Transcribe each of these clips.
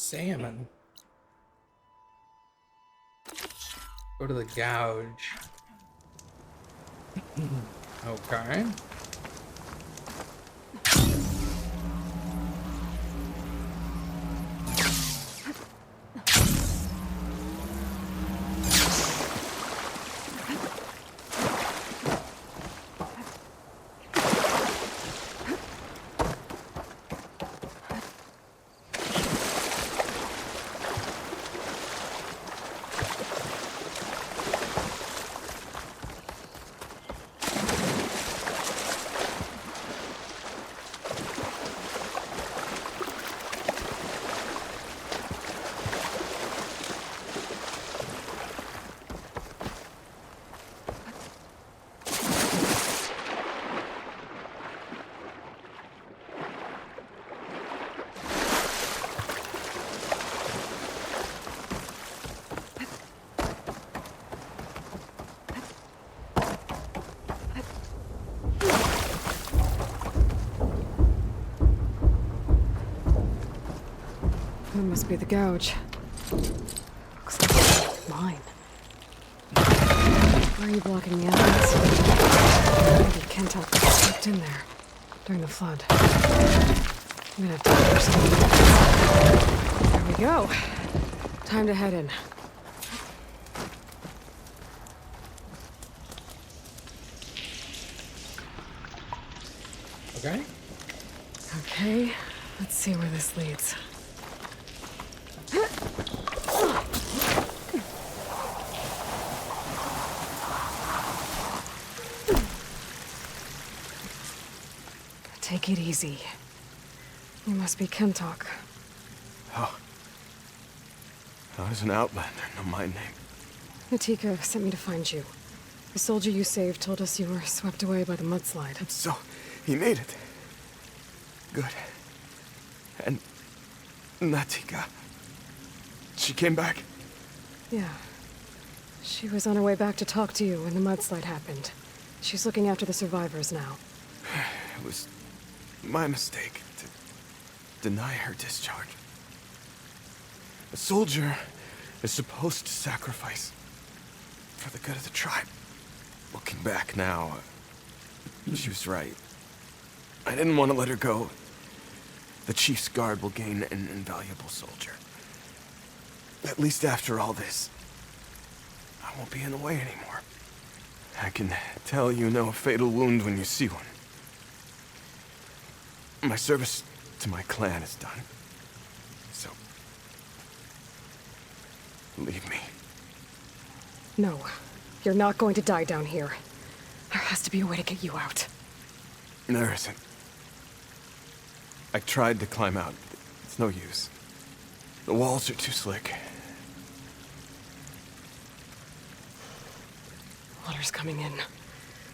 salmon. Go to the gouge. Okay. That must be the gouge. Looks like it's mine. Why are you blocking the entrance? Maybe Kentuck slipped in there during the flood. I'm gonna have to understand. There we go. Time to head in. Okay. Okay, let's see where this leads. Take it easy. You must be Kentuck. Oh. I was an outlander, no my name. Natika sent me to find you. The soldier you saved told us you were swept away by the mudslide. So, he made it. Good. And Natika, she came back? Yeah. She was on her way back to talk to you when the mudslide happened. She's looking after the survivors now. It was my mistake to deny her discharge. A soldier is supposed to sacrifice for the good of the tribe. Looking back now, she was right. I didn't want to let her go. The chief's guard will gain an invaluable soldier. At least after all this, I won't be in the way anymore. I can tell you know a fatal wound when you see one. My service to my clan is done. So, leave me. No, you're not going to die down here. There has to be a way to get you out. There isn't. I tried to climb out, but it's no use. The walls are too slick. Water's coming in.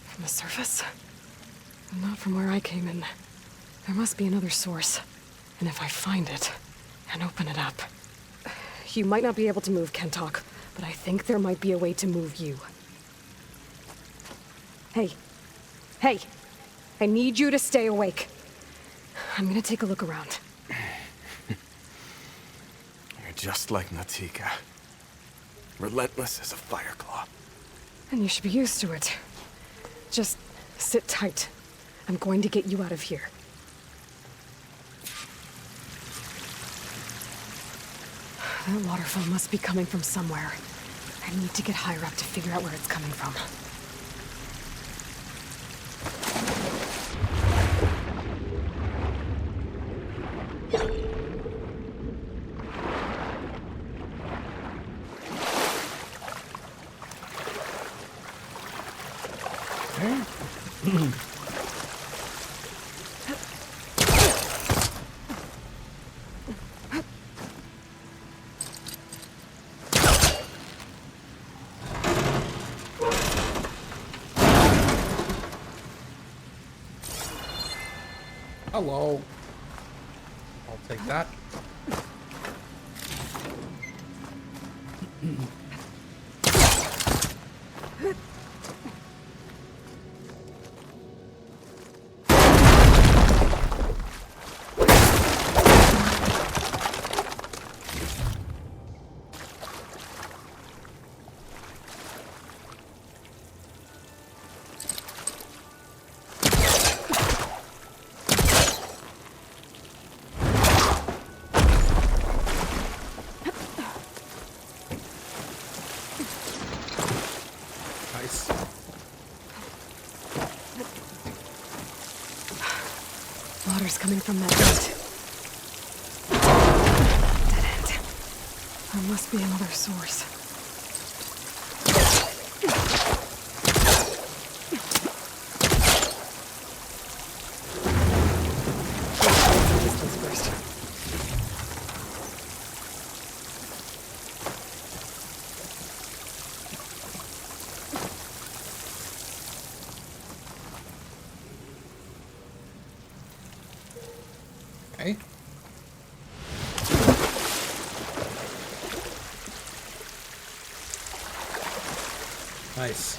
From the surface? Not from where I came in. There must be another source. And if I find it, and open it up... You might not be able to move, Kentuck, but I think there might be a way to move you. Hey. Hey! I need you to stay awake. I'm gonna take a look around. You're just like Natika. Relentless as a fireclaw. And you should be used to it. Just sit tight. I'm going to get you out of here. That waterfall must be coming from somewhere. I need to get higher up to figure out where it's coming from. Hello. I'll take that. Nice. Water's coming from that vent. Dead end. There must be another source. Distance first. Okay. Nice.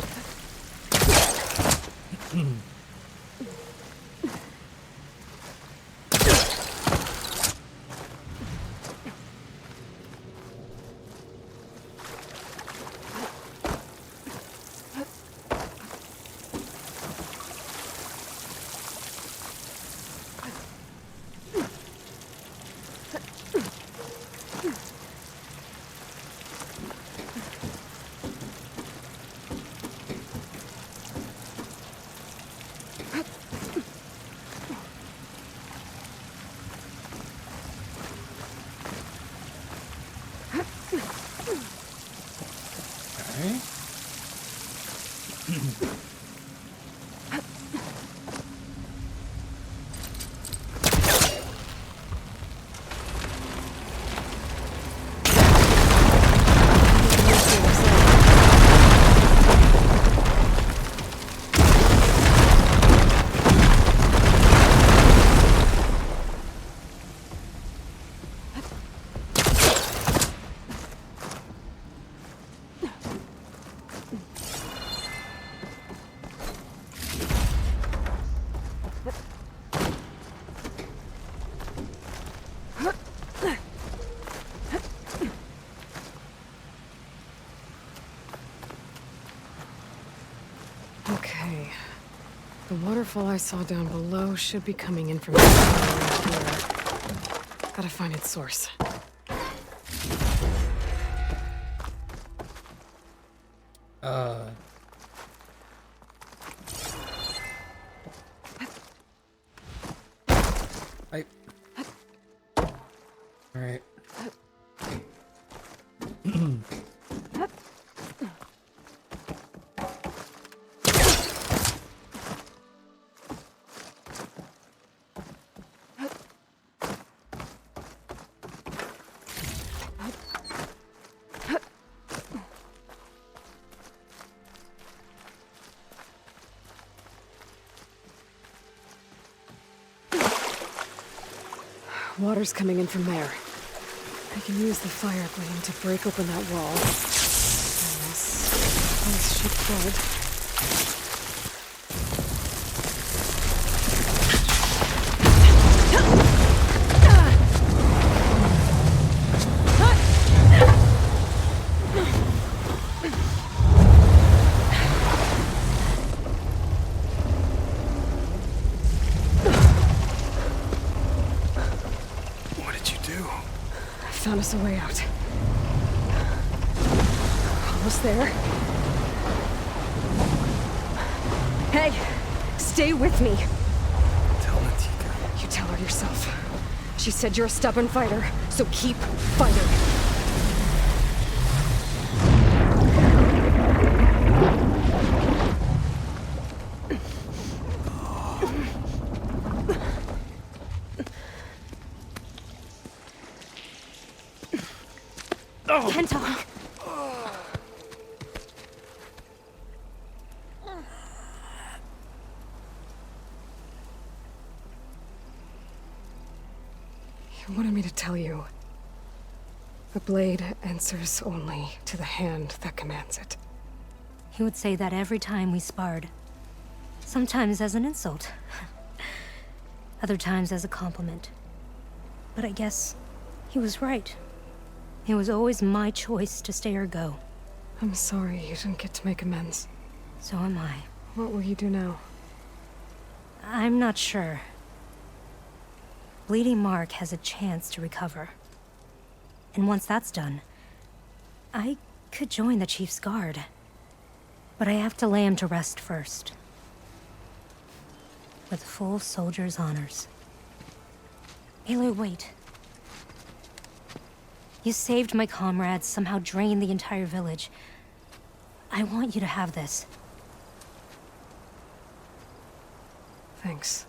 Okay. Okay. The waterfall I saw down below should be coming in from somewhere around here. Gotta find its source. I. All right. Water's coming in from there. I can use the fire gleam to break open that wall. This should flood. What did you do? Found us a way out. Almost there. Hey, stay with me. Tell Natika. You tell her yourself. She said you're a stubborn fighter, so keep fighting. Can't talk. You wanted me to tell you. The blade answers only to the hand that commands it. He would say that every time we sparred. Sometimes as an insult. Other times as a compliment. But I guess he was right. It was always my choice to stay or go. I'm sorry you didn't get to make amends. So am I. What will you do now? I'm not sure. Bleeding Mark has a chance to recover. And once that's done, I could join the Chief's Guard. But I have to lay him to rest first. With full soldier's honors. Aloy, wait. You saved my comrades, somehow drained the entire village. I want you to have this. Thanks.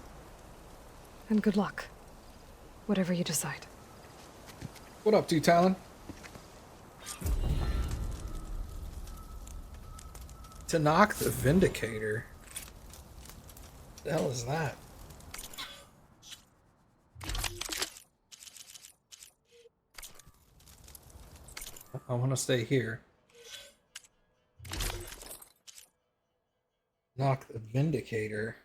And good luck. Whatever you decide. What up, Talon? To knock the Vindicator? What the hell is that? I want to stay here. Knock the Vindicator.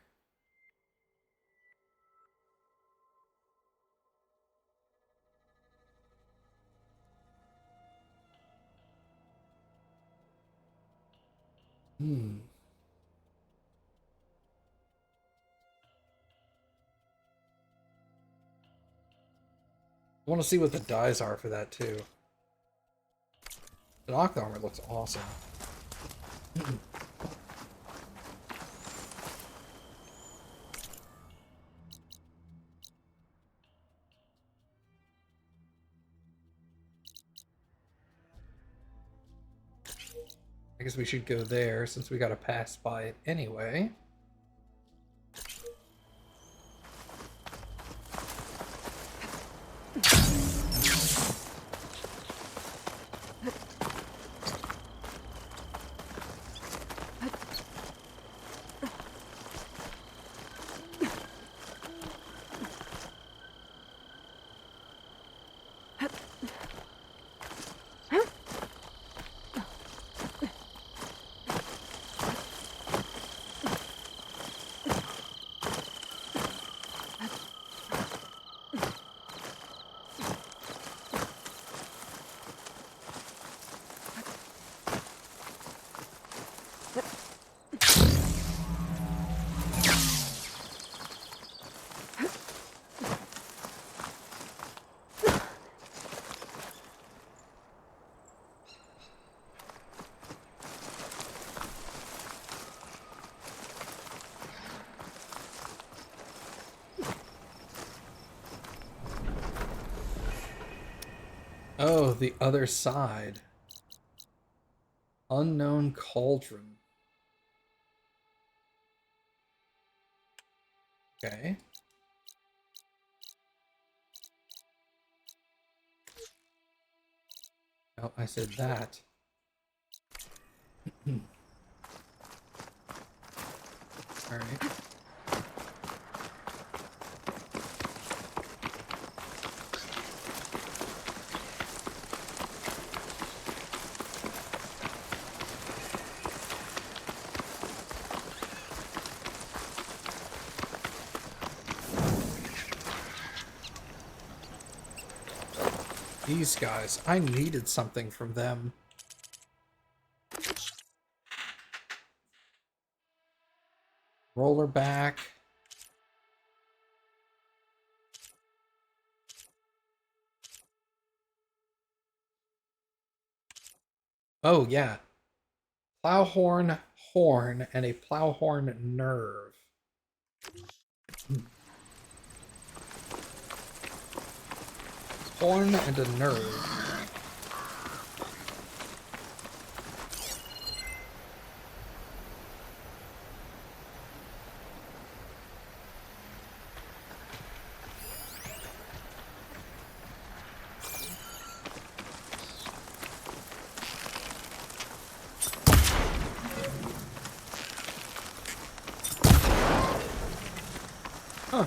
I want to see what the dyes are for that too. The knock armor looks awesome. I guess we should go there since we gotta pass by it anyway. Oh, the other side. Unknown cauldron. Okay. Oh, I said that. All right. These guys, I needed something from them. Roller back. Oh, yeah. Plowhorn horn and a plowhorn nerve. Horn and a nerve. Huh.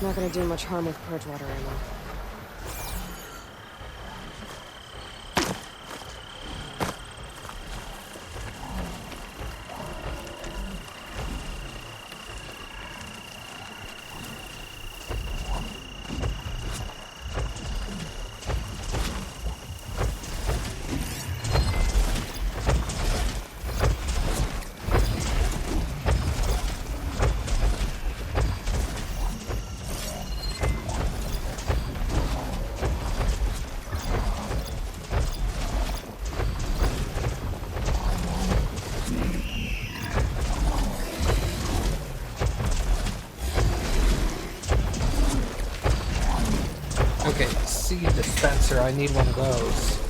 Not gonna do much harm with purge water ammo. Okay, seed dispenser. I need one of those.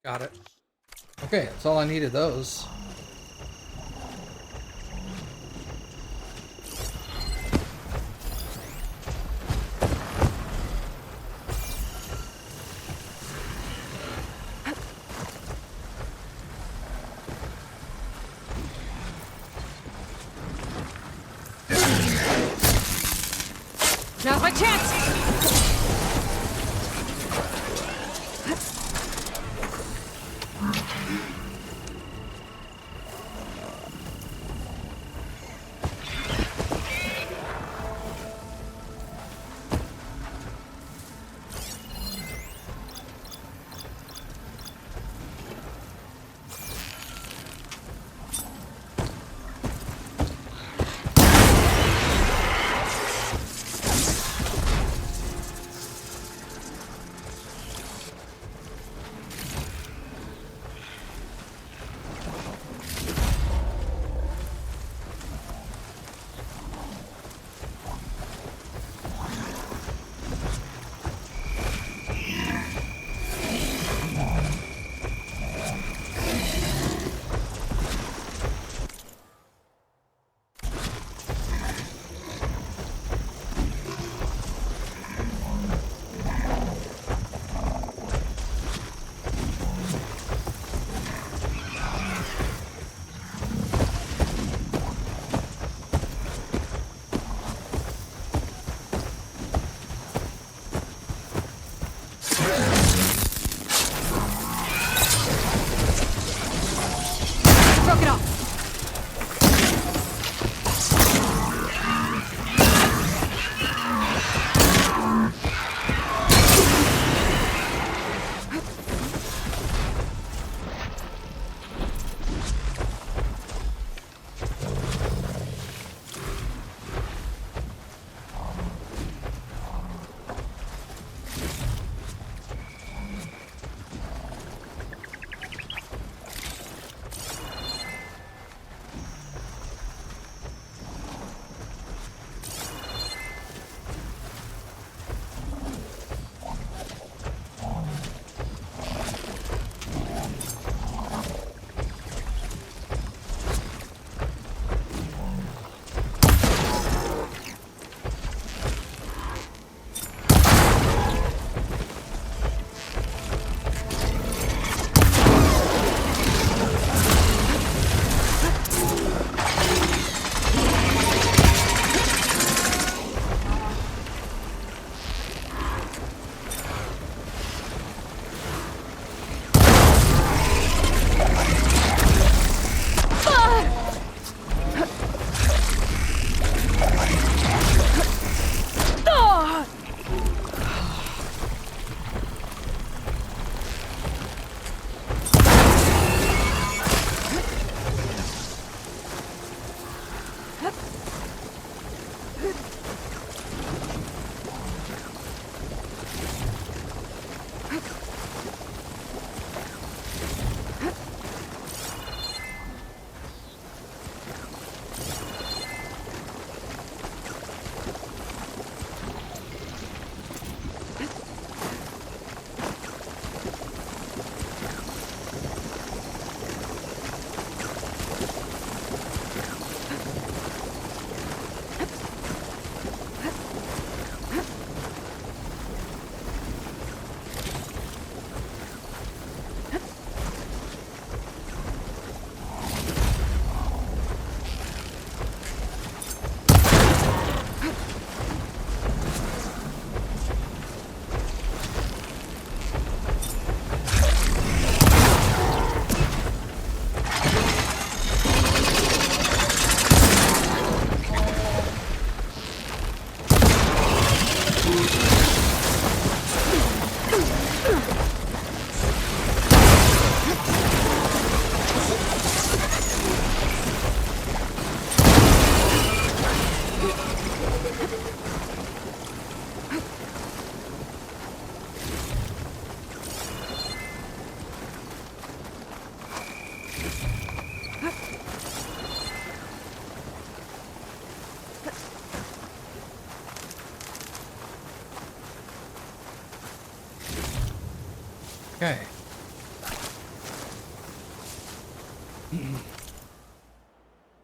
Got it. Okay, that's all I needed those. Now's my chance!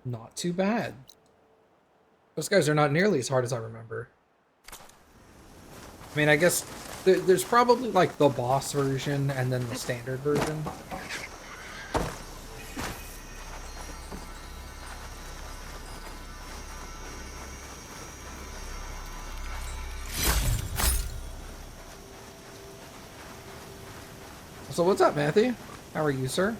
Not too bad. Those guys are not nearly as hard as I remember. I mean, I guess there's probably like the boss version and then the standard version. So what's up, Matthew? How are you, sir?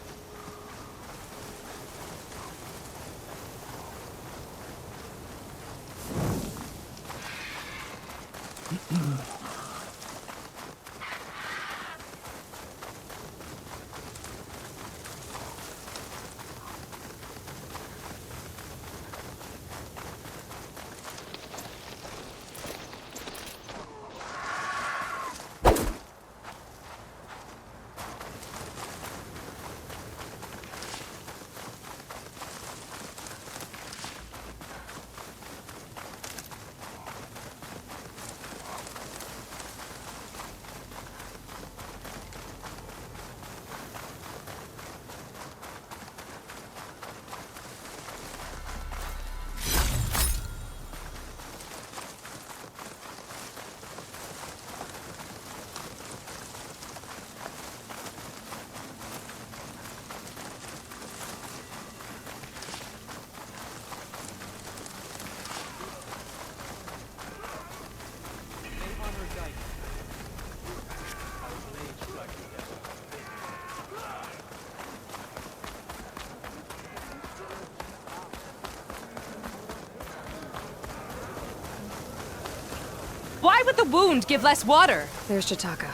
Why would the wound give less water? There's Jataka.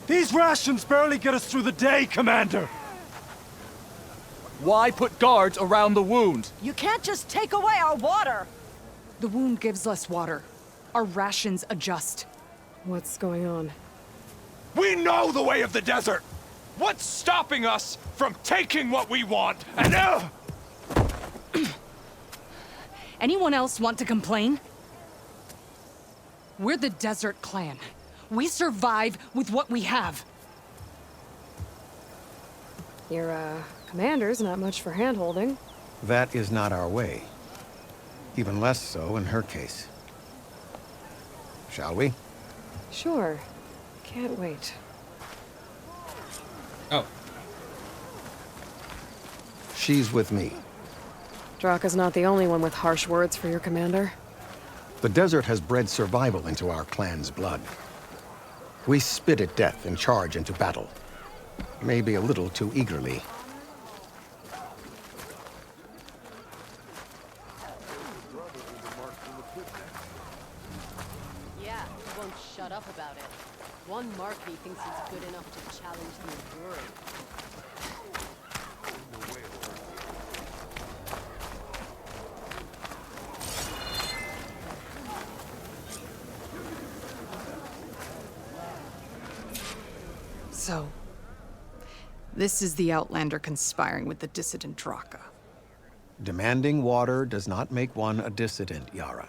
These rations barely get us through the day, Commander! Why put guards around the wound? You can't just take away our water! The wound gives less water. Our rations adjust. What's going on? We know the way of the desert! What's stopping us from taking what we want and Anyone else want to complain? We're the Desert Clan. We survive with what we have. Your, commander's not much for hand-holding. That is not our way. Even less so in her case. Shall we? Sure. Can't wait. Oh. She's with me. Draka's not the only one with harsh words for your commander. The desert has bred survival into our clan's blood. We spit at death and charge into battle. Maybe a little too eagerly. Yeah, he won't shut up about it. One Marquis thinks he's good enough to challenge the world. So, this is the Outlander conspiring with the dissident Draka. Demanding water does not make one a dissident, Yara.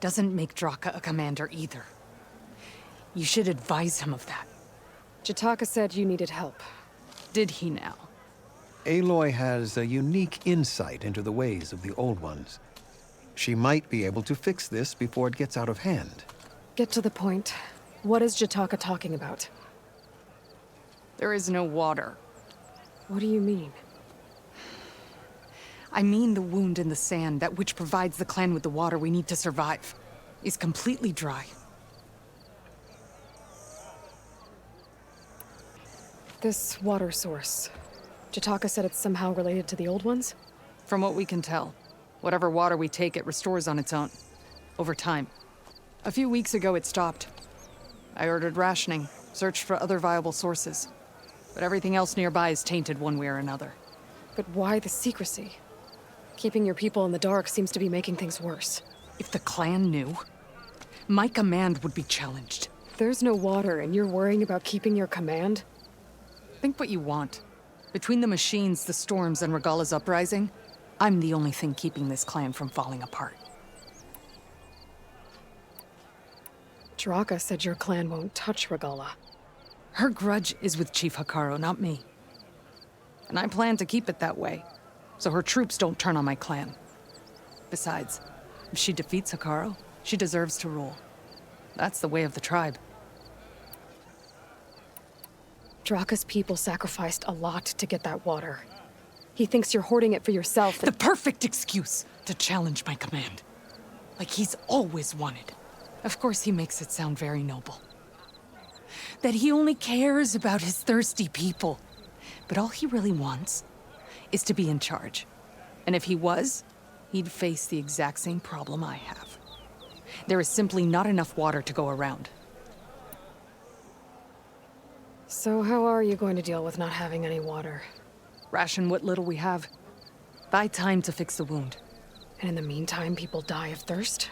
Doesn't make Draka a commander either. You should advise him of that. Jataka said you needed help. Did he now? Aloy has a unique insight into the ways of the Old Ones. She might be able to fix this before it gets out of hand. Get to the point. What is Jataka talking about? There is no water. What do you mean? I mean the wound in the sand, that which provides the clan with the water we need to survive, is completely dry. This water source. Jataka said it's somehow related to the Old Ones? From what we can tell, whatever water we take, it restores on its own. Over time. A few weeks ago, it stopped. I ordered rationing, searched for other viable sources. But everything else nearby is tainted one way or another. But why the secrecy? Keeping your people in the dark seems to be making things worse. If the clan knew, my command would be challenged. There's no water and you're worrying about keeping your command? Think what you want. Between the machines, the storms, and Regala's uprising, I'm the only thing keeping this clan from falling apart. Draka said your clan won't touch Regala. Her grudge is with Chief Hikaru, not me. And I plan to keep it that way, so her troops don't turn on my clan. Besides, if she defeats Hikaru, she deserves to rule. That's the way of the tribe. Draka's people sacrificed a lot to get that water. He thinks you're hoarding it for yourself. The perfect excuse to challenge my command. Like he's always wanted. Of course he makes it sound very noble. That he only cares about his thirsty people. But all he really wants is to be in charge. And if he was, he'd face the exact same problem I have. There is simply not enough water to go around. So how are you going to deal with not having any water? Ration what little we have. Buy time to fix the wound. And in the meantime, people die of thirst?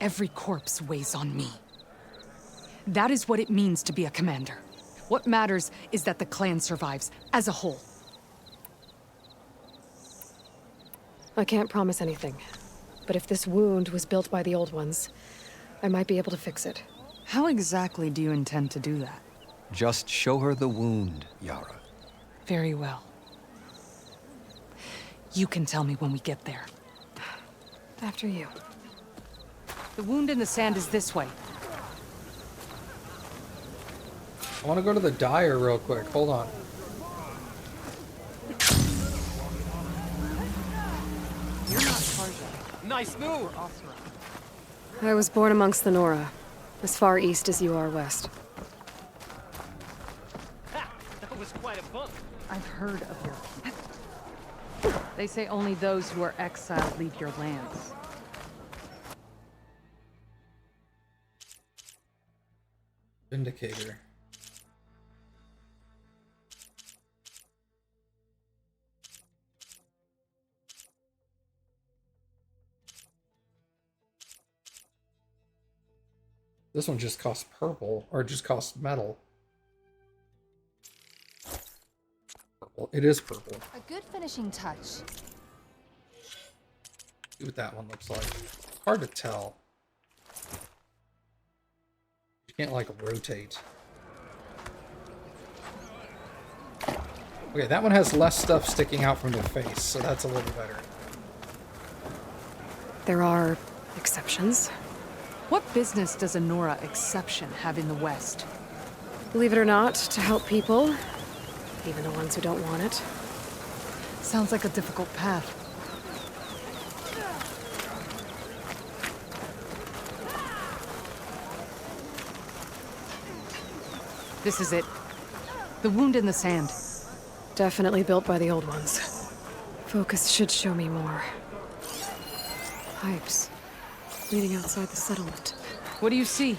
Every corpse weighs on me. That is what it means to be a commander. What matters is that the clan survives, as a whole. I can't promise anything. But if this wound was built by the old ones, I might be able to fix it. How exactly do you intend to do that? Just show her the wound, Yara. Very well. You can tell me when we get there. After you. The wound in the sand is this way. I want to go to the dyer real quick. Hold on. You're not Tarja. Nice move, Asura. I was born amongst the Nora, as far east as you are west. Ha! That was quite a bump. I've heard of your people. They say only those who are exiled leave your lands. Vindicator. This one just costs purple, or just costs metal. Purple. It is purple. A good finishing touch. See what that one looks like. Hard to tell. You can't, like, rotate. Okay, that one has less stuff sticking out from the face, so that's a little better. There are exceptions. What business does a Nora exception have in the West? Believe it or not, to help people, even the ones who don't want it. Sounds like a difficult path. This is it. The wound in the sand. Definitely built by the old ones. Focus should show me more. Pipes leading outside the settlement. What do you see?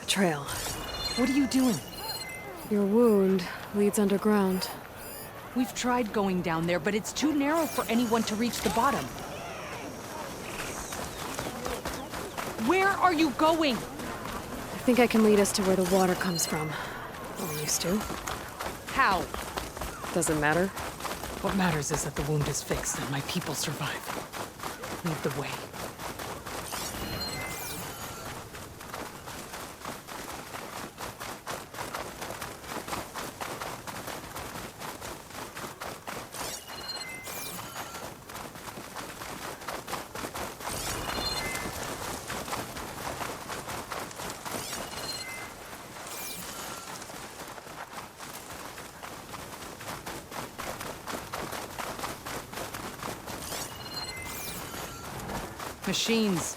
A trail. What are you doing? Your wound leads underground. We've tried going down there, but it's too narrow for anyone to reach the bottom. Where are you going? I think I can lead us to where the water comes from. Or used to. How? Doesn't matter. What matters is that the wound is fixed and my people survive. Lead the way. Machines.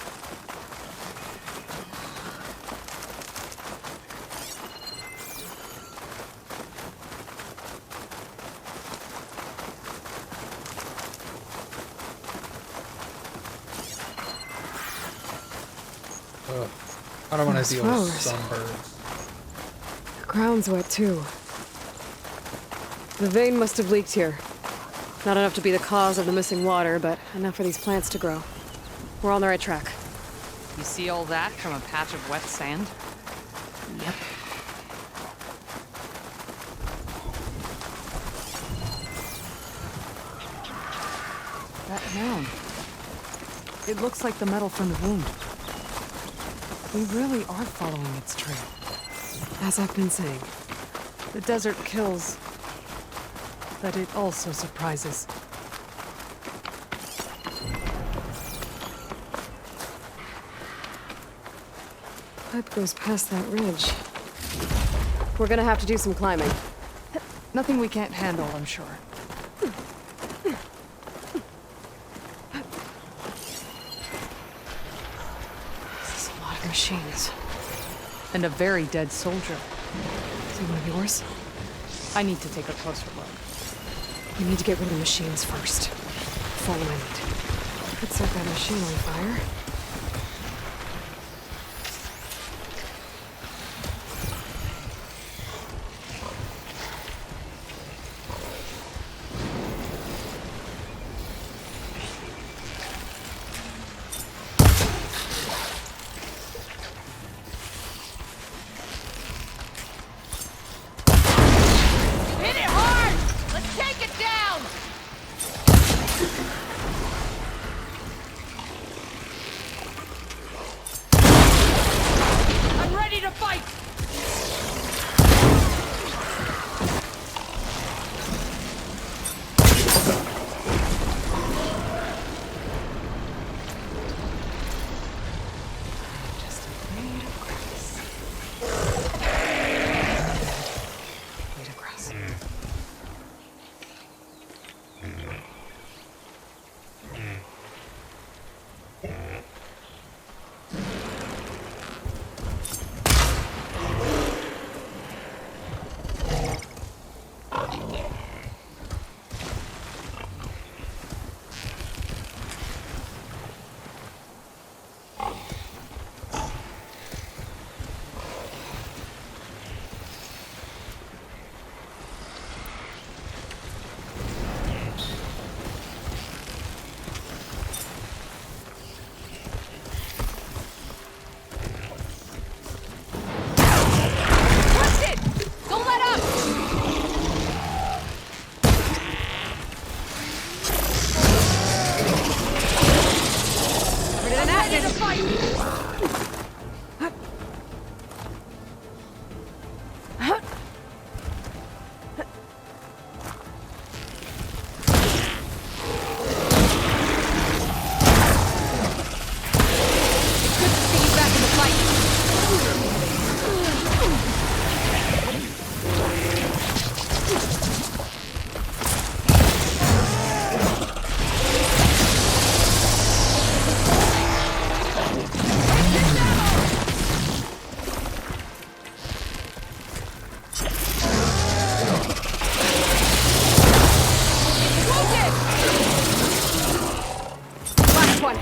Ugh. I don't want Those to deal with flowers. sunbirds. The ground's wet too. The vein must have leaked here. Not enough to be the cause of the missing water, but enough for these plants to grow. We're on the right track. You see all that from a patch of wet sand? Yep. That mound. It looks like the metal from the wound. We really are following its trail. As I've been saying. The desert kills. but it also surprises. Pipe goes past that ridge. We're gonna have to do some climbing. Nothing we can't handle, I'm sure. This is a lot of machines. And a very dead soldier. Is he one of yours? I need to take a closer look. We need to get rid of the machines first. Follow my lead. Could set that machine on fire. Hit it hard! Let's take it down! I'm ready to fight! Just a blade of grass. Blade of grass. Push it! Don't let up! I'm ready to fight! Good to see you back in the fight. Last one.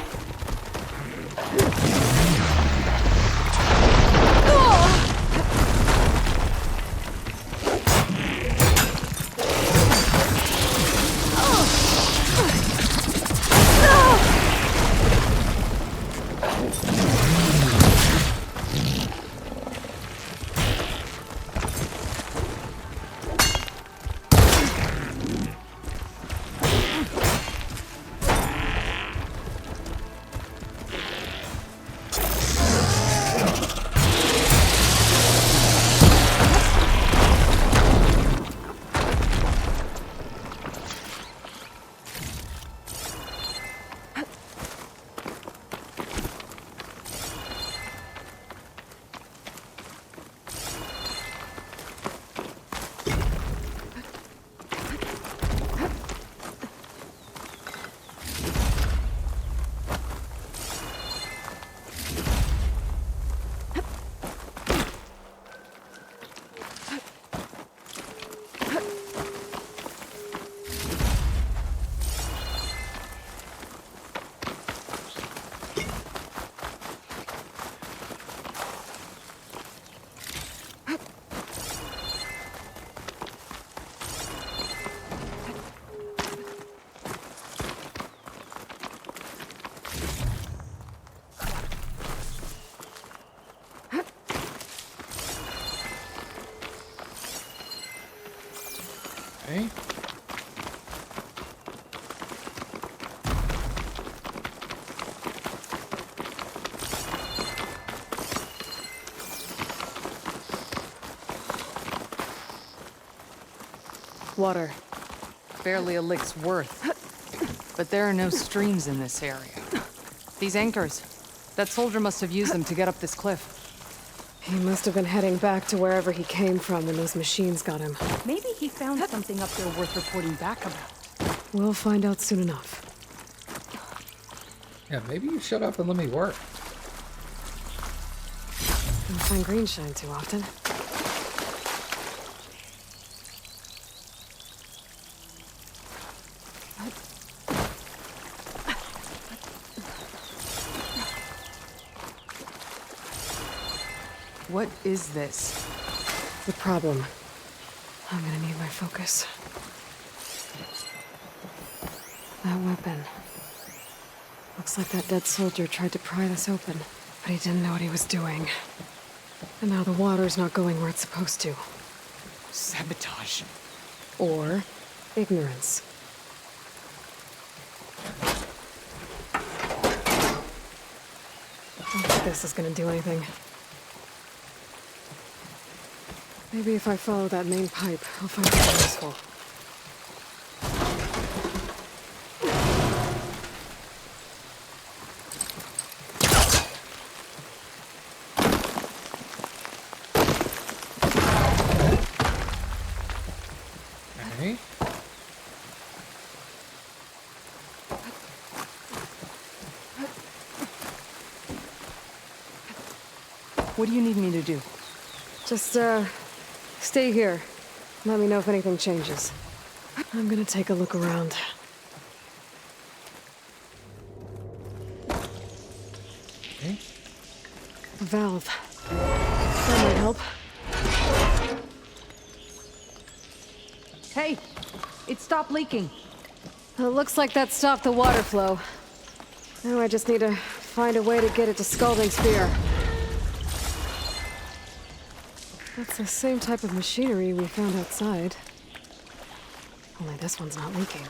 Okay. Water. Barely a lick's worth. But there are no streams in this area. These anchors, that soldier must have used them to get up this cliff. He must have been heading back to wherever he came from when those machines got him. Maybe he found something up there worth reporting back about. We'll find out soon enough. Yeah, maybe you shut up and let me work. Don't find green shine too often. What is this? The problem. I'm gonna need my focus. That weapon. Looks like that dead soldier tried to pry this open, but he didn't know what he was doing. And now the water's not going where it's supposed to. Sabotage. Or ignorance. I don't think this is gonna do anything. Maybe if I follow that main pipe, I'll find something useful. Okay. What do you need me to do? Just, stay here. Let me know if anything changes. I'm gonna take a look around. Okay. A valve. That might help. Hey, it stopped leaking. It looks like that stopped the water flow. Now I just need to find a way to get it to Scalding Spear. That's the same type of machinery we found outside. Only this one's not leaking.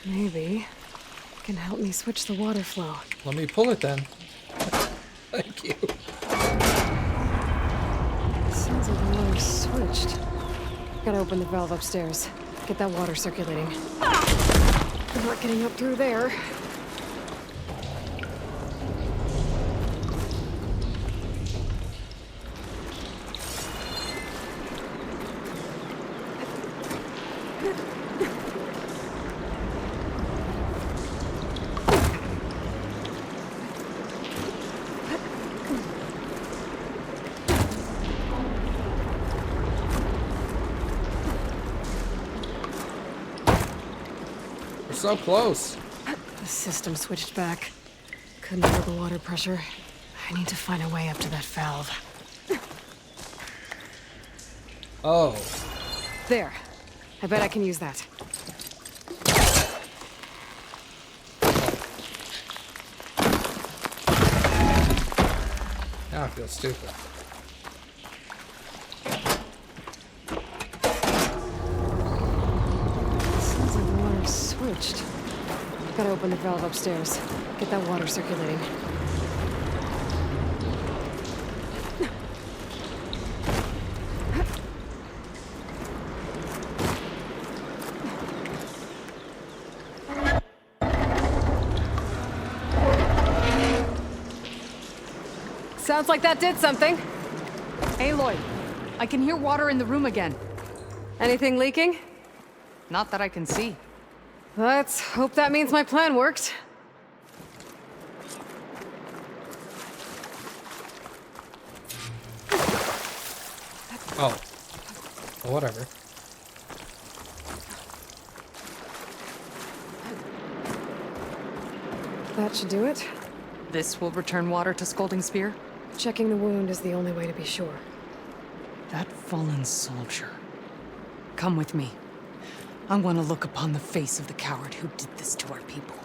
Maybe it can help me switch the water flow. Let me pull it then. Thank you. Sounds like the water's switched. Gotta open the valve upstairs. Get that water circulating. I'm not getting up through there. We're so close. The system switched back. Couldn't handle the water pressure. I need to find a way up to that valve. Oh. There. I bet I can use that. Now I feel stupid. Sounds like the water's switched. Gotta open the valve upstairs. Get that water circulating. Sounds like that did something. Aloy, I can hear water in the room again. Anything leaking? Not that I can see. Let's hope that means my plan worked. Oh. Well, whatever. That should do it. This will return water to Scalding Spear? Checking the wound is the only way to be sure. That fallen soldier. Come with me. I want to look upon the face of the coward who did this to our people.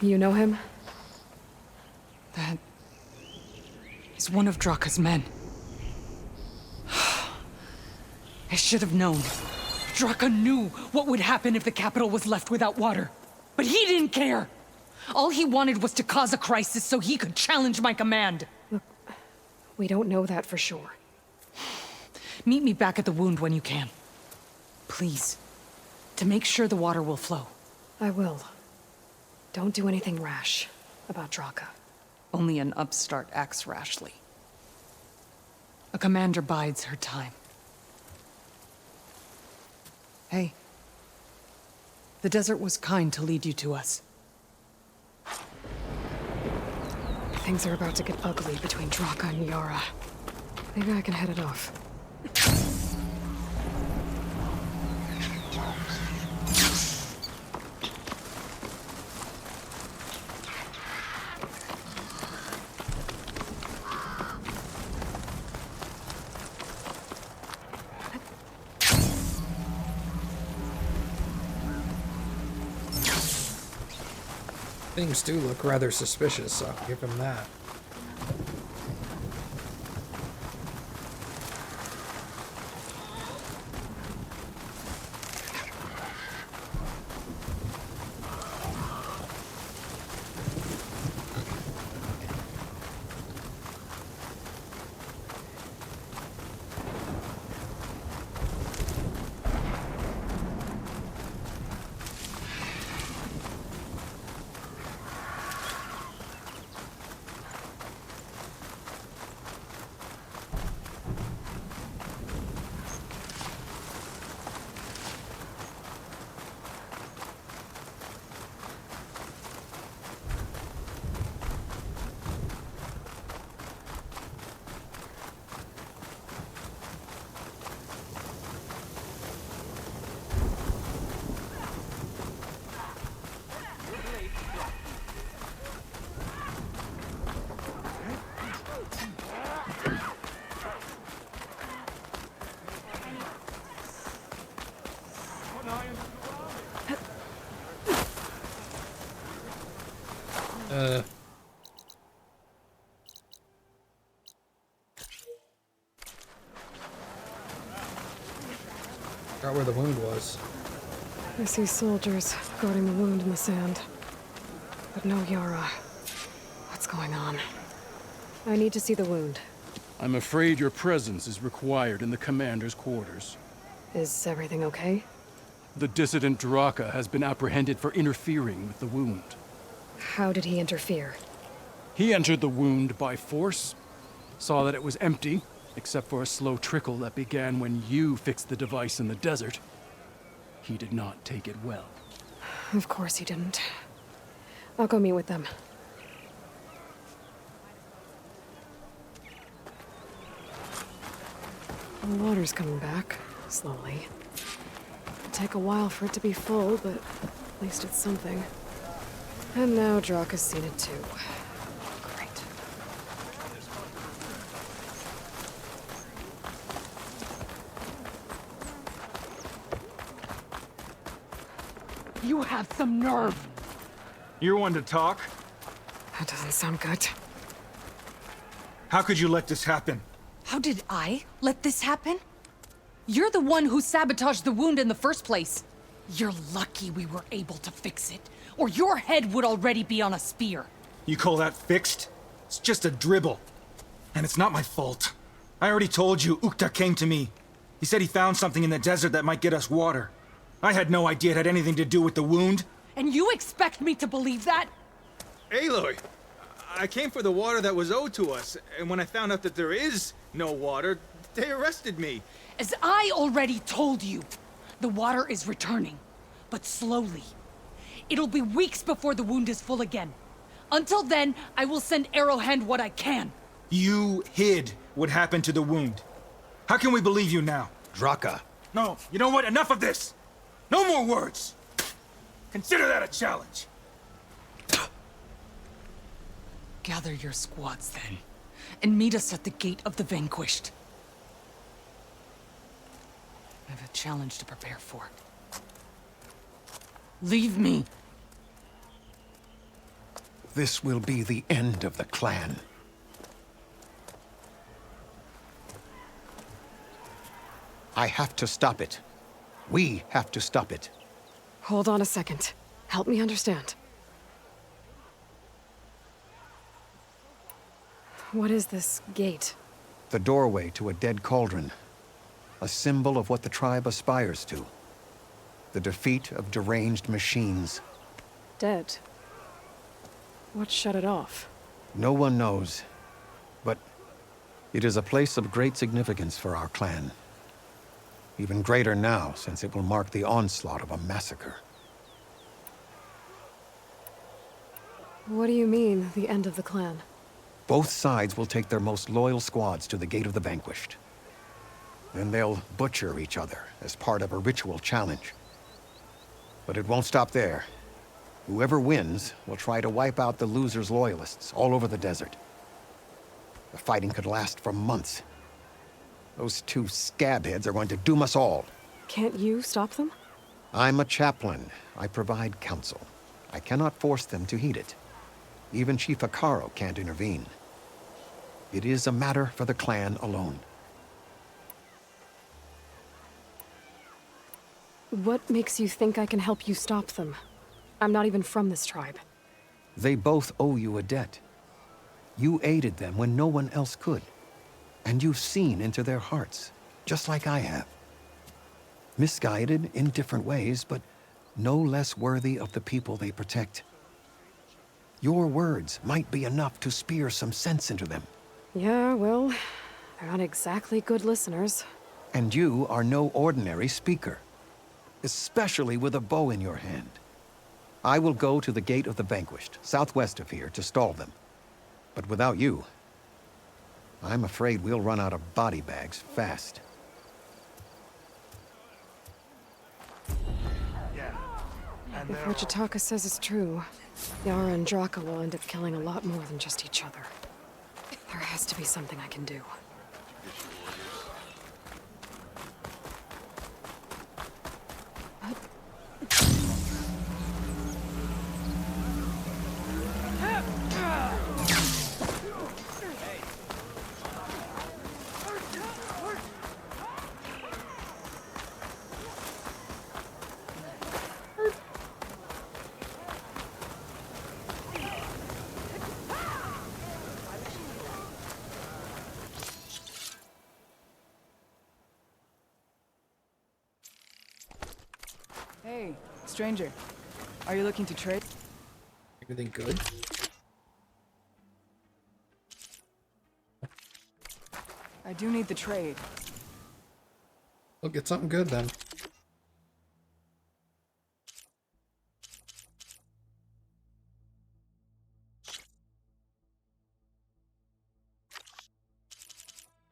You know him? That is one of Draka's men. I should have known. Draka knew what would happen if the capital was left without water. But he didn't care! All he wanted was to cause a crisis so he could challenge my command. Look, we don't know that for sure. Meet me back at the wound when you can. Please. To make sure the water will flow. I will. Don't do anything rash about Draka. Only an upstart acts rashly. A commander bides her time. Hey. The desert was kind to lead you to us. Things are about to get ugly between Draka and Yara. Maybe I can head it off. Things do look rather suspicious, so I'll give him that. Forgot where the wound was. I see soldiers guarding the wound in the sand. But no Yara. What's going on? I need to see the wound. I'm afraid your presence is required in the commander's quarters. Is everything okay? The dissident Draka has been apprehended for interfering with the wound. How did he interfere? He entered the wound by force, saw that it was empty, except for a slow trickle that began when you fixed the device in the desert. He did not take it well. Of course he didn't. I'll go meet with them. The water's coming back, slowly. It'll take a while for it to be full, but at least it's something. And now Draka's seen it too. Great. You have some nerve! You're one to talk? That doesn't sound good. How could you let this happen? How did I let this happen? You're the one who sabotaged the wound in the first place. You're lucky we were able to fix it, or your head would already be on a spear. You call that fixed? It's just a dribble. And it's not my fault. I already told you, Ukta came to me. He said he found something in the desert that might get us water. I had no idea it had anything to do with the wound. And you expect me to believe that? Aloy, I came for the water that was owed to us, and when I found out that there is no water, they arrested me. As I already told you, the water is returning, but slowly. It'll be weeks before the wound is full again. Until then, I will send Arrowhand what I can. You hid what happened to the wound. How can we believe you now? Draka. No, you know what? Enough of this! No more words! Consider that a challenge! Gather your squads then, and meet us at the Gate of the Vanquished. I have a challenge to prepare for. Leave me! This will be the end of the clan. I have to stop it. We have to stop it. Hold on a second. Help me understand. What is this gate? The doorway to a dead cauldron. A symbol of what the tribe aspires to. The defeat of deranged machines. Dead. What shut it off? No one knows. But it is a place of great significance for our clan. Even greater now, since it will mark the onslaught of a massacre. What do you mean, the end of the clan? Both sides will take their most loyal squads to the Gate of the Vanquished. Then they'll butcher each other as part of a ritual challenge. But it won't stop there. Whoever wins will try to wipe out the loser's loyalists all over the desert. The fighting could last for months. Those two scabheads are going to doom us all. Can't you stop them? I'm a chaplain. I provide counsel. I cannot force them to heed it. Even Chief Akaro can't intervene. It is a matter for the clan alone. What makes you think I can help you stop them? I'm not even from this tribe. They both owe you a debt. You aided them when no one else could. And you've seen into their hearts, just like I have. Misguided in different ways, but no less worthy of the people they protect. Your words might be enough to spear some sense into them. Yeah, well, they're not exactly good listeners. And you are no ordinary speaker, especially with a bow in your hand. I will go to the Gate of the Vanquished, southwest of here, to stall them. But without you, I'm afraid we'll run out of body bags fast. If what Chitaka says is true, Yara and Draka will end up killing a lot more than just each other. There has to be something I can do. Hey, stranger. Are you looking to trade? Everything good? I do need the trade. We'll get something good then.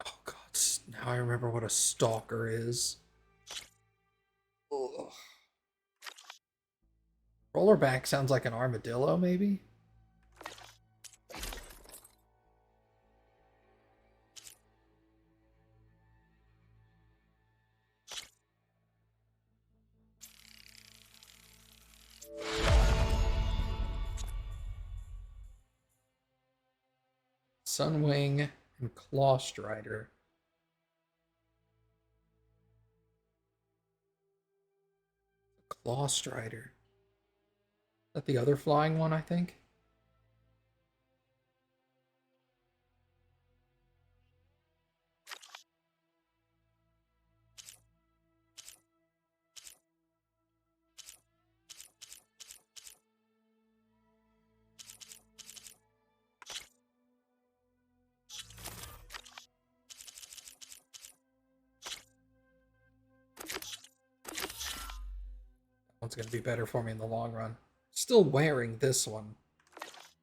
Oh god, now I remember what a stalker is. Ugh. Rollerback sounds like an armadillo, maybe? Sunwing and Claw Strider. Claw Strider. Is that the other flying one, I think? One's going to be better for me in the long run. Still wearing this one,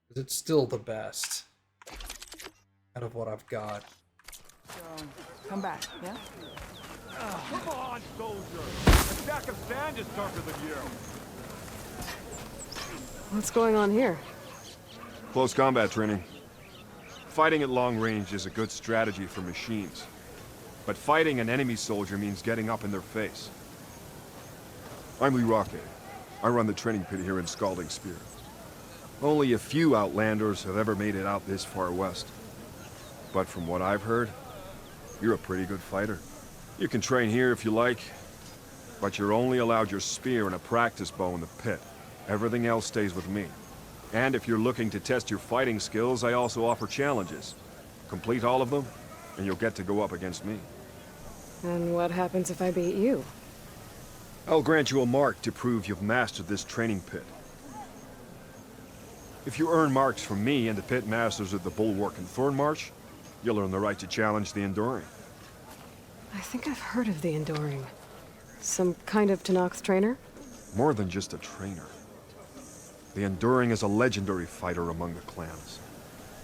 because it's still the best out of what I've got. So, come back, yeah? Come on, soldier! A stack of sand is tougher than you! What's going on here? Close combat training. Fighting at long range is a good strategy for machines. But fighting an enemy soldier means getting up in their face. I'm Lee Rocket. I run the training pit here in Scalding Spear. Only a few Outlanders have ever made it out this far west. But from what I've heard, you're a pretty good fighter. You can train here if you like, but you're only allowed your spear and a practice bow in the pit. Everything else stays with me. And if you're looking to test your fighting skills, I also offer challenges. Complete all of them, and you'll get to go up against me. And what happens if I beat you? I'll grant you a mark to prove you've mastered this training pit. If you earn marks from me and the pit masters at the Bulwark and Thornmarsh, you'll earn the right to challenge the Enduring. I think I've heard of the Enduring. Some kind of Tenakth trainer? More than just a trainer. The Enduring is a legendary fighter among the clans.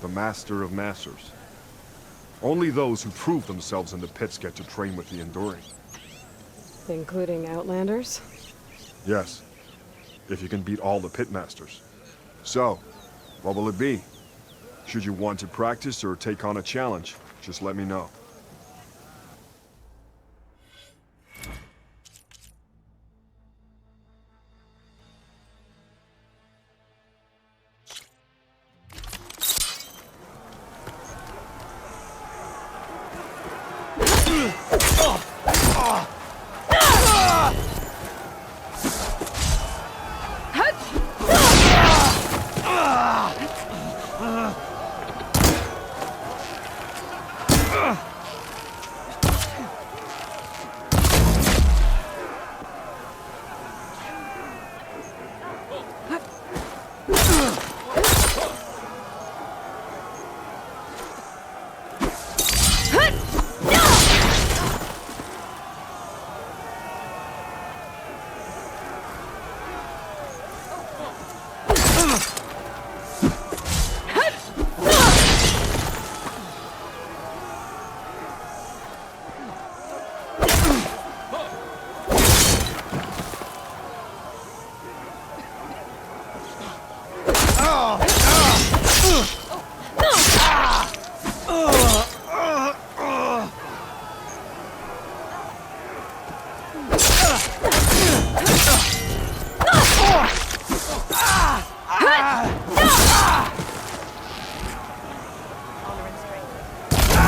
The Master of Masters. Only those who prove themselves in the pits get to train with the Enduring. Including Outlanders? Yes. If you can beat all the pit masters. So, what will it be? Should you want to practice or take on a challenge, just let me know.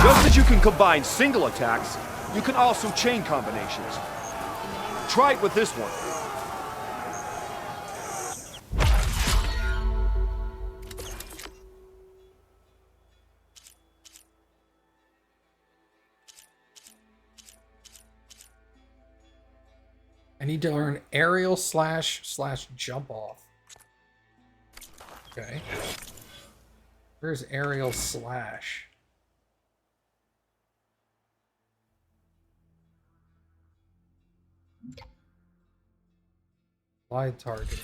Just as you can combine single attacks, you can also chain combinations. Try it with this one. I need to learn aerial slash jump off. Okay. Where's aerial slash? Wide targeting.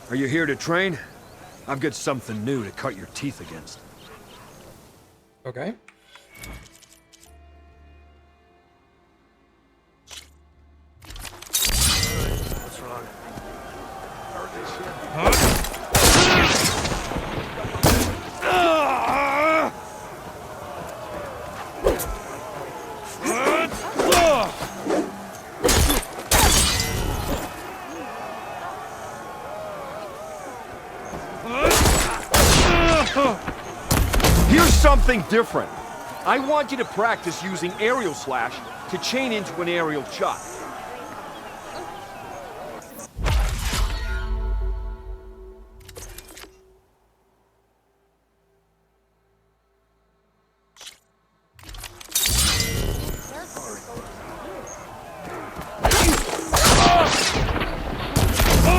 Are you here to train? I've got something new to cut your teeth against. Okay. What's wrong? Here's something different. I want you to practice using aerial slash to chain into an aerial shot.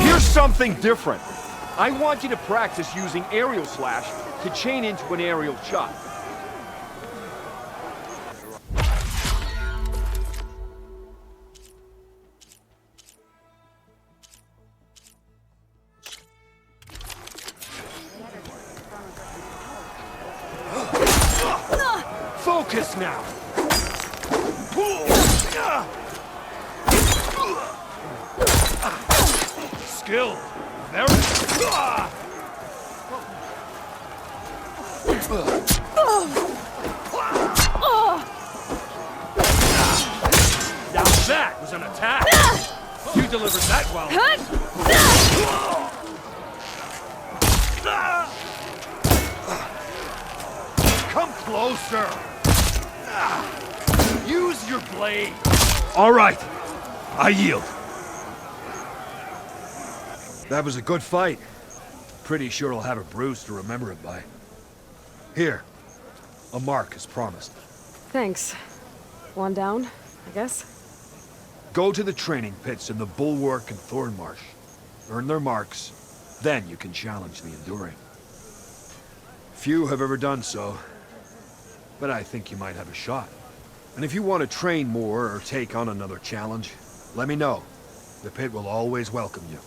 Here's something different. I want you to practice using aerial slash to chain into an aerial shot. Focus now! Skill! Very... Now that was an attack! You delivered that well! Come closer! Use your blade! All right, I yield. That was a good fight. Pretty sure I'll have a bruise to remember it by. Here, a mark as promised. Thanks. One down, I guess? Go to the training pits in the Bulwark and Thornmarsh. Earn their marks, then you can challenge the Enduring. Few have ever done so, but I think you might have a shot. And if you want to train more or take on another challenge, let me know. The pit will always welcome you.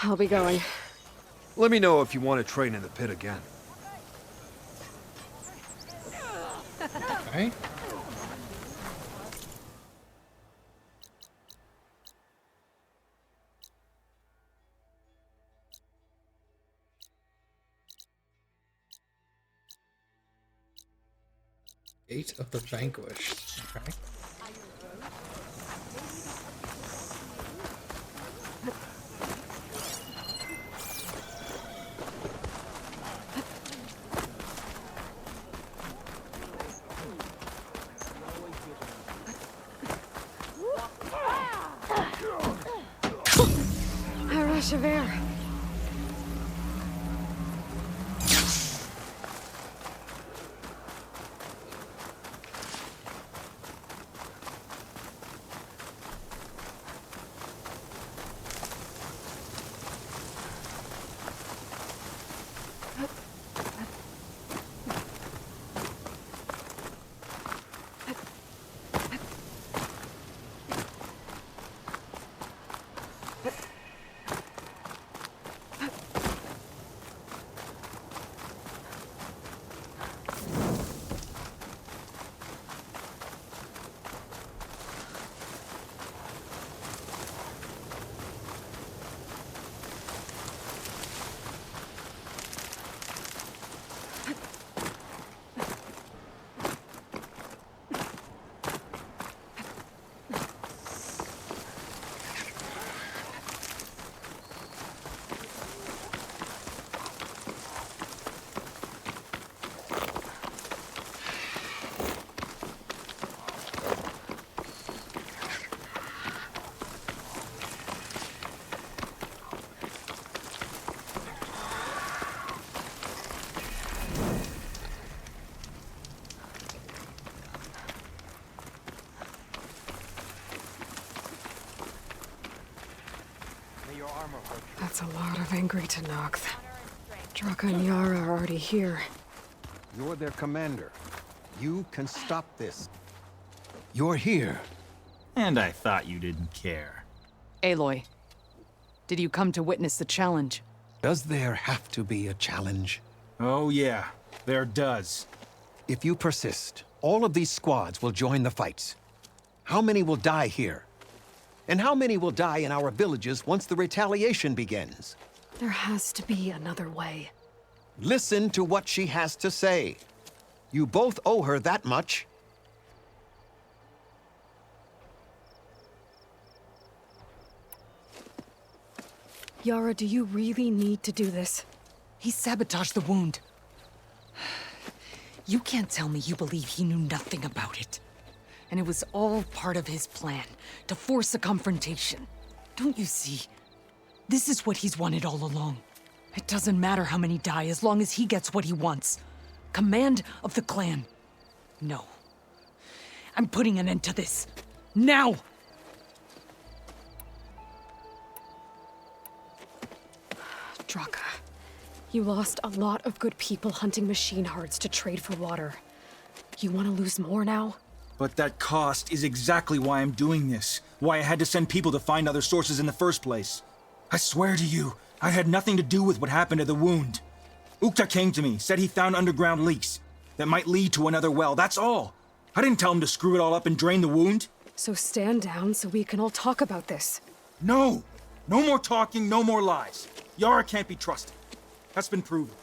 I'll be going. Let me know if you want to train in the pit again. Okay. Gate of the Vanquished. Okay. A rush of air. That's a lot of angry Tenakth. Draka and Yara are already here. You're their commander. You can stop this. You're here. And I thought you didn't care. Aloy, did you come to witness the challenge? Does there have to be a challenge? Oh yeah, there does. If you persist, all of these squads will join the fights. How many will die here? And how many will die in our villages once the retaliation begins? There has to be another way. Listen to what she has to say. You both owe her that much. Yara, do you really need to do this? He sabotaged the wound. You can't tell me you believe he knew nothing about it. And it was all part of his plan, to force a confrontation. Don't you see? This is what he's wanted all along. It doesn't matter how many die as long as he gets what he wants. Command of the clan. No. I'm putting an end to this. Now! Draka, you lost a lot of good people hunting machine hearts to trade for water. You want to lose more now? But that cost is exactly why I'm doing this. Why I had to send people to find other sources in the first place. I swear to you, I had nothing to do with what happened to the wound. Ukta came to me, said he found underground leaks that might lead to another well, that's all. I didn't tell him to screw it all up and drain the wound. So stand down so we can all talk about this. No! No more talking, no more lies. Yara can't be trusted. That's been proven.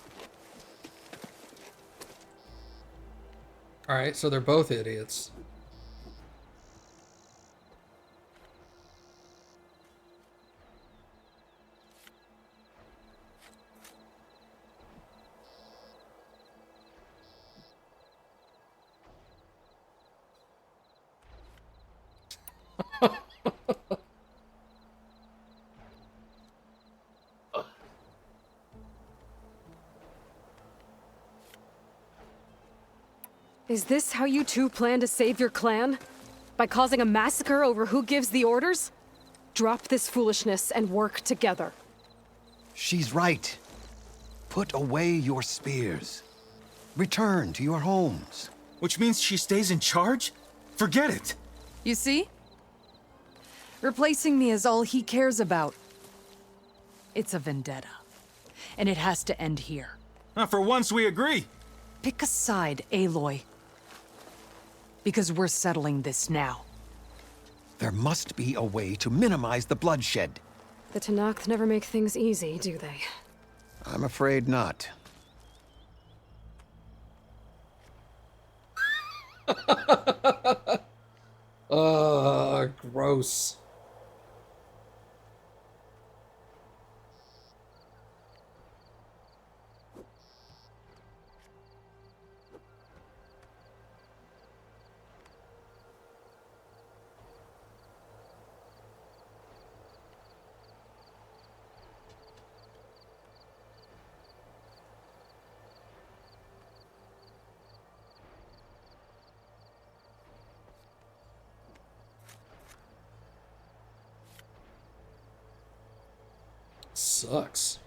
Alright, so they're both idiots. Is this how you two plan to save your clan? By causing a massacre over who gives the orders? Drop this foolishness and work together. She's right. Put away your spears. Return to your homes. Which means she stays in charge? Forget it. You see? Replacing me is all he cares about. It's a vendetta. And it has to end here. For once we agree. Pick a side, Aloy. Because we're settling this now. There must be a way to minimize the bloodshed. The Tenakth never make things easy, do they? I'm afraid not. Gross. Sucks.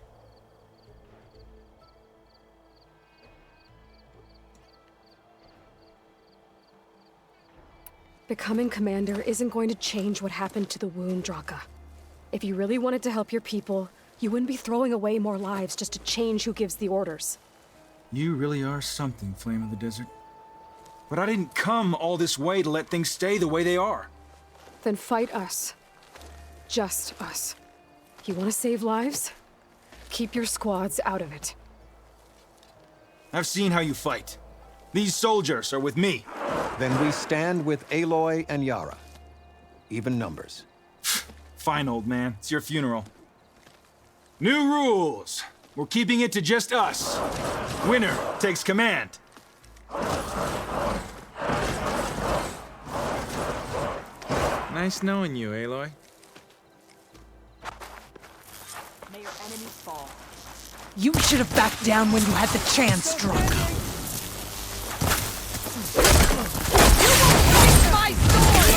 Becoming commander isn't going to change what happened to the wound, Draka. If you really wanted to help your people, you wouldn't be throwing away more lives just to change who gives the orders. You really are something, Flame of the Desert. But I didn't come all this way to let things stay the way they are. Then fight us. Just us. You want to save lives? Keep your squads out of it. I've seen how you fight. These soldiers are with me. Then we stand with Aloy and Yara. Even numbers. Fine, old man. It's your funeral. New rules. We're keeping it to just us. Winner takes command. Nice knowing you, Aloy. May your enemies fall. You should have backed down when you had the chance, Draka. My sword!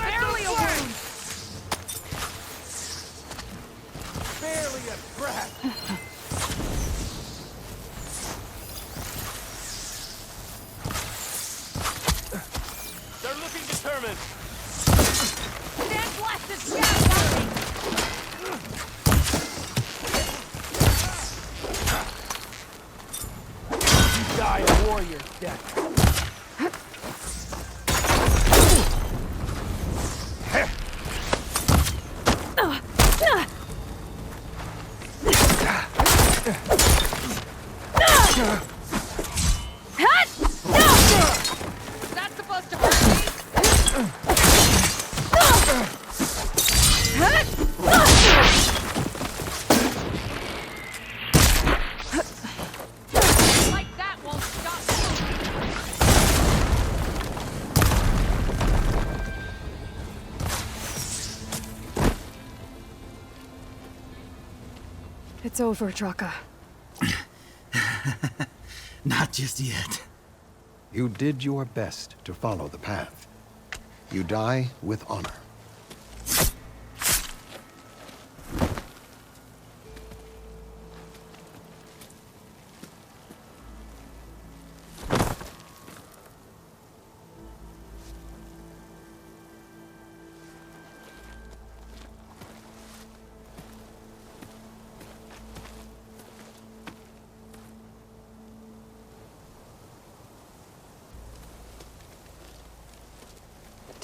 Barely a wound! Barely a crack! They're looking determined! Stand blasted down! You die a warrior's death. That's supposed to hurt me! Like that won't stop It's over, Draka. Not just yet. You did your best to follow the path. You die with honor.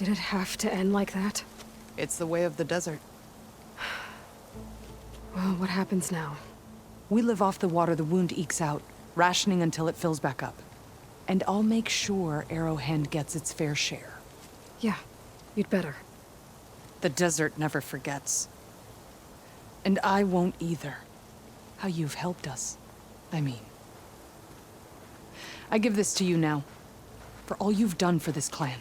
Did it have to end like that? It's the way of the desert. Well, what happens now? We live off the water the wound ekes out, rationing until it fills back up. And I'll make sure Arrowhand gets its fair share. Yeah, you'd better. The desert never forgets. And I won't either. How you've helped us, I mean. I give this to you now, for all you've done for this clan.